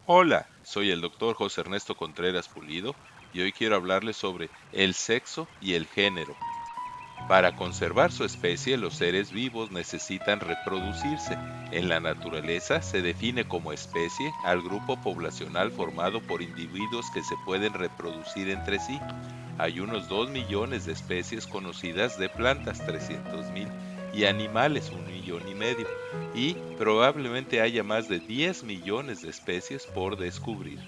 Hola, soy el doctor José Ernesto Contreras Pulido y hoy quiero hablarles sobre el sexo y el género. Para conservar su especie, los seres vivos necesitan reproducirse. En la naturaleza se define como especie al grupo poblacional formado por individuos que se pueden reproducir entre sí. Hay unos 2 millones de especies conocidas de plantas, 300.000, y animales, 1,5 millones, y probablemente haya más de 10 millones de especies por descubrir.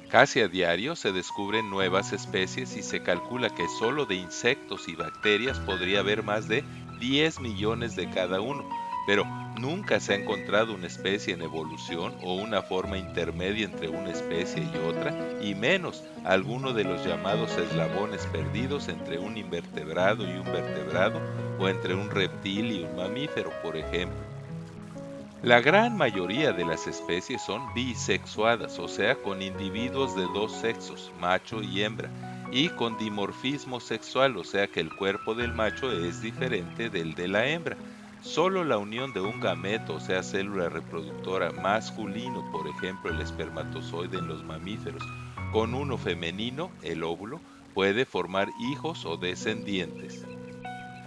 Casi a diario se descubren nuevas especies y se calcula que solo de insectos y bacterias podría haber más de 10 millones de cada uno, pero nunca se ha encontrado una especie en evolución o una forma intermedia entre una especie y otra, y menos alguno de los llamados eslabones perdidos entre un invertebrado y un vertebrado, o entre un reptil y un mamífero, por ejemplo. La gran mayoría de las especies son bisexuadas, o sea, con individuos de dos sexos, macho y hembra, y con dimorfismo sexual, o sea que el cuerpo del macho es diferente del de la hembra. Solo la unión de un gameto, o sea, célula reproductora masculino, por ejemplo el espermatozoide en los mamíferos, con uno femenino, el óvulo, puede formar hijos o descendientes.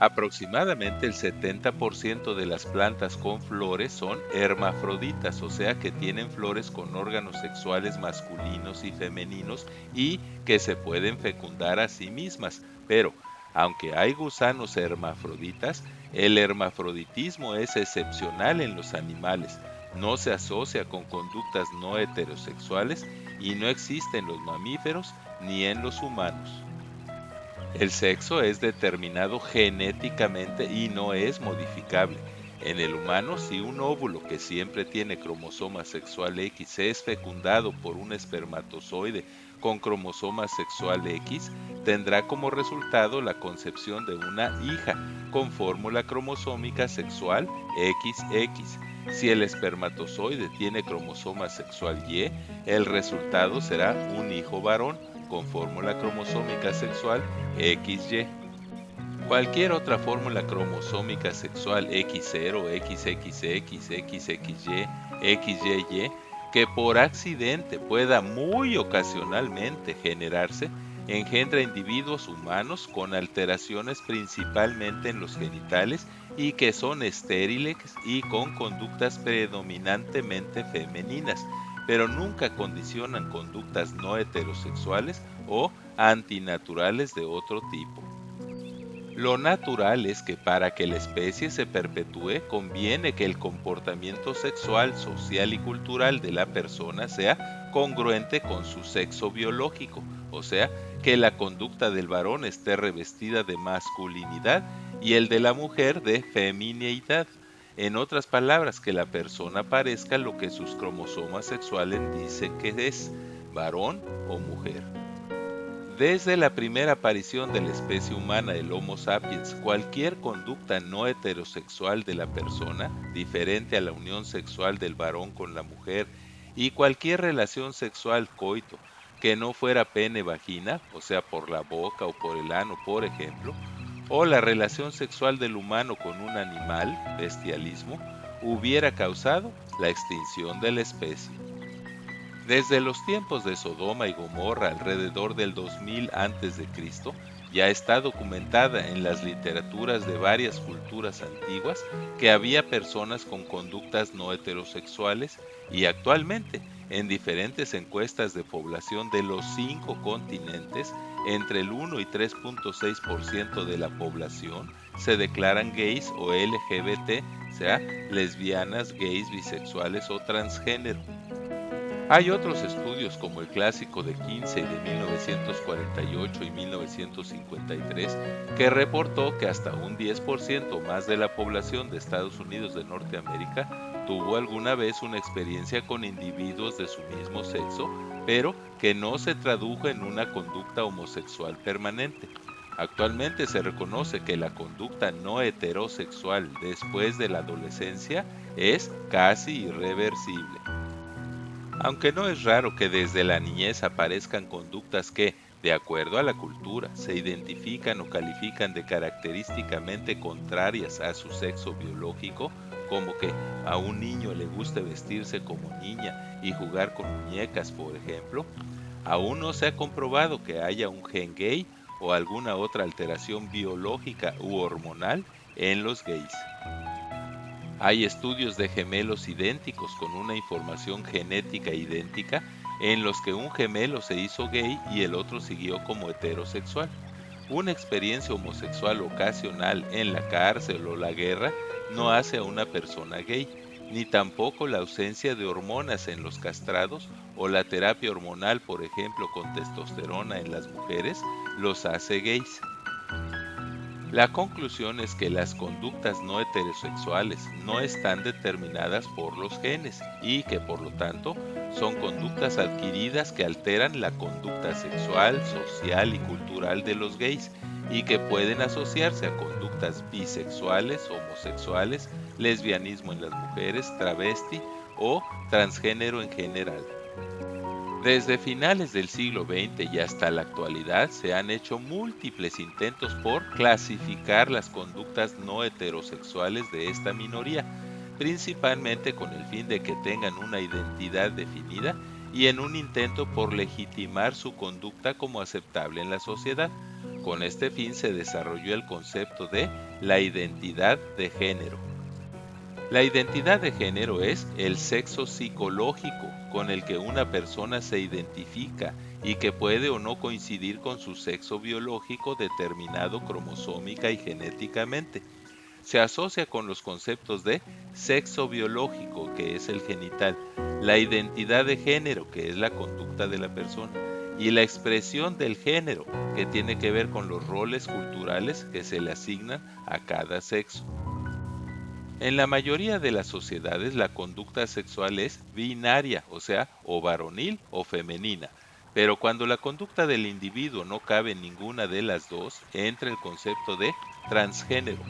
Aproximadamente el 70% de las plantas con flores son hermafroditas, o sea que tienen flores con órganos sexuales masculinos y femeninos y que se pueden fecundar a sí mismas. Pero, aunque hay gusanos hermafroditas, el hermafroditismo es excepcional en los animales, no se asocia con conductas no heterosexuales y no existe en los mamíferos ni en los humanos. El sexo es determinado genéticamente y no es modificable. En el humano, si un óvulo que siempre tiene cromosoma sexual X es fecundado por un espermatozoide con cromosoma sexual X, tendrá como resultado la concepción de una hija con fórmula cromosómica sexual XX. Si el espermatozoide tiene cromosoma sexual Y, el resultado será un hijo varón con fórmula cromosómica sexual XY. Cualquier otra fórmula cromosómica sexual X0, XXX, XXY, XYY que por accidente pueda muy ocasionalmente generarse, engendra individuos humanos con alteraciones principalmente en los genitales y que son estériles y con conductas predominantemente femeninas, pero nunca condicionan conductas no heterosexuales o antinaturales de otro tipo. Lo natural es que para que la especie se perpetúe conviene que el comportamiento sexual, social y cultural de la persona sea congruente con su sexo biológico, o sea, que la conducta del varón esté revestida de masculinidad y el de la mujer de femineidad. En otras palabras, que la persona parezca lo que sus cromosomas sexuales dicen que es, varón o mujer. Desde la primera aparición de la especie humana, el Homo sapiens, cualquier conducta no heterosexual de la persona, diferente a la unión sexual del varón con la mujer, y cualquier relación sexual coito que no fuera pene-vagina, o sea, por la boca o por el ano, por ejemplo, o la relación sexual del humano con un animal, bestialismo, hubiera causado la extinción de la especie. Desde los tiempos de Sodoma y Gomorra alrededor del 2000 a.C., ya está documentada en las literaturas de varias culturas antiguas que había personas con conductas no heterosexuales y actualmente, en diferentes encuestas de población de los 5 continentes, entre el 1 y 3,6% de la población se declaran gays o LGBT, o sea, lesbianas, gays, bisexuales o transgénero. Hay otros estudios como el clásico de Kinsey de 1948 y 1953 que reportó que hasta un 10% más de la población de Estados Unidos de Norteamérica tuvo alguna vez una experiencia con individuos de su mismo sexo, pero que no se tradujo en una conducta homosexual permanente. Actualmente se reconoce que la conducta no heterosexual después de la adolescencia es casi irreversible. Aunque no es raro que desde la niñez aparezcan conductas que, de acuerdo a la cultura, se identifican o califican de característicamente contrarias a su sexo biológico, como que a un niño le guste vestirse como niña y jugar con muñecas, por ejemplo, aún no se ha comprobado que haya un gen gay o alguna otra alteración biológica u hormonal en los gays. Hay estudios de gemelos idénticos con una información genética idéntica en los que un gemelo se hizo gay y el otro siguió como heterosexual. Una experiencia homosexual ocasional en la cárcel o la guerra no hace a una persona gay, ni tampoco la ausencia de hormonas en los castrados o la terapia hormonal, por ejemplo, con testosterona en las mujeres, los hace gays. La conclusión es que las conductas no heterosexuales no están determinadas por los genes y que por lo tanto son conductas adquiridas que alteran la conducta sexual, social y cultural de los gays y que pueden asociarse a conductas bisexuales, homosexuales, lesbianismo en las mujeres, travesti o transgénero en general. Desde finales del siglo XX y hasta la actualidad se han hecho múltiples intentos por clasificar las conductas no heterosexuales de esta minoría, principalmente con el fin de que tengan una identidad definida y en un intento por legitimar su conducta como aceptable en la sociedad. Con este fin se desarrolló el concepto de la identidad de género. La identidad de género es el sexo psicológico con el que una persona se identifica y que puede o no coincidir con su sexo biológico determinado cromosómica y genéticamente. Se asocia con los conceptos de sexo biológico, que es el genital, la identidad de género, que es la conducta de la persona, y la expresión del género, que tiene que ver con los roles culturales que se le asignan a cada sexo. En la mayoría de las sociedades la conducta sexual es binaria, o sea, o varonil o femenina, pero cuando la conducta del individuo no cabe en ninguna de las dos, entra el concepto de transgénero,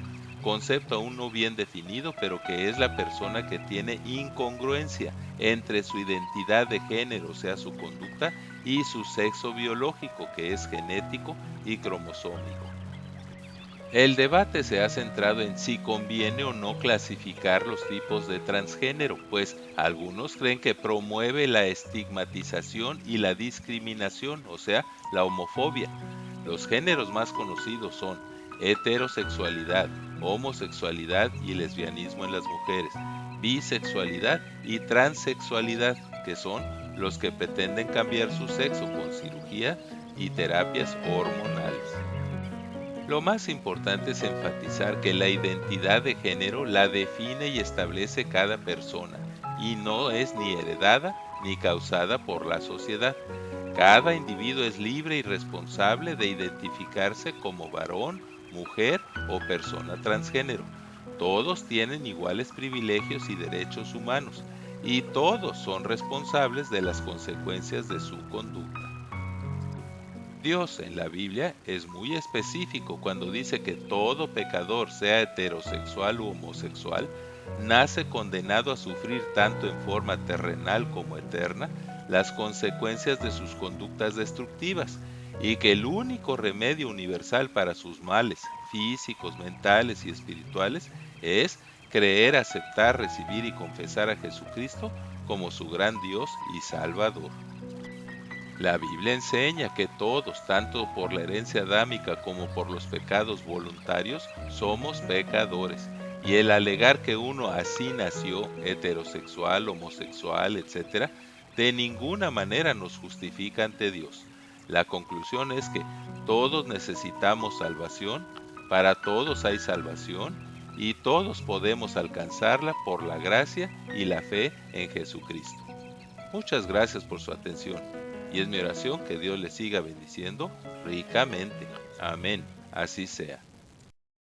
concepto aún no bien definido, pero que es la persona que tiene incongruencia entre su identidad de género, o sea, su conducta, y su sexo biológico, que es genético y cromosómico. El debate se ha centrado en si conviene o no clasificar los tipos de transgénero, pues algunos creen que promueve la estigmatización y la discriminación, o sea, la homofobia. Los géneros más conocidos son heterosexualidad, homosexualidad y lesbianismo en las mujeres, bisexualidad y transexualidad, que son los que pretenden cambiar su sexo con cirugía y terapias hormonales. Lo más importante es enfatizar que la identidad de género la define y establece cada persona y no es ni heredada ni causada por la sociedad. Cada individuo es libre y responsable de identificarse como varón, mujer o persona transgénero. Todos tienen iguales privilegios y derechos humanos y todos son responsables de las consecuencias de su conducta. Dios en la Biblia es muy específico cuando dice que todo pecador, sea heterosexual u homosexual, nace condenado a sufrir tanto en forma terrenal como eterna las consecuencias de sus conductas destructivas y que el único remedio universal para sus males físicos, mentales y espirituales es creer, aceptar, recibir y confesar a Jesucristo como su gran Dios y Salvador. La Biblia enseña que todos, tanto por la herencia adámica como por los pecados voluntarios, somos pecadores. Y el alegar que uno así nació, heterosexual, homosexual, etc., de ninguna manera nos justifica ante Dios. La conclusión es que todos necesitamos salvación, para todos hay salvación, y todos podemos alcanzarla por la gracia y la fe en Jesucristo. Muchas gracias por su atención. Y es mi oración que Dios les siga bendiciendo ricamente. Amén. Así sea.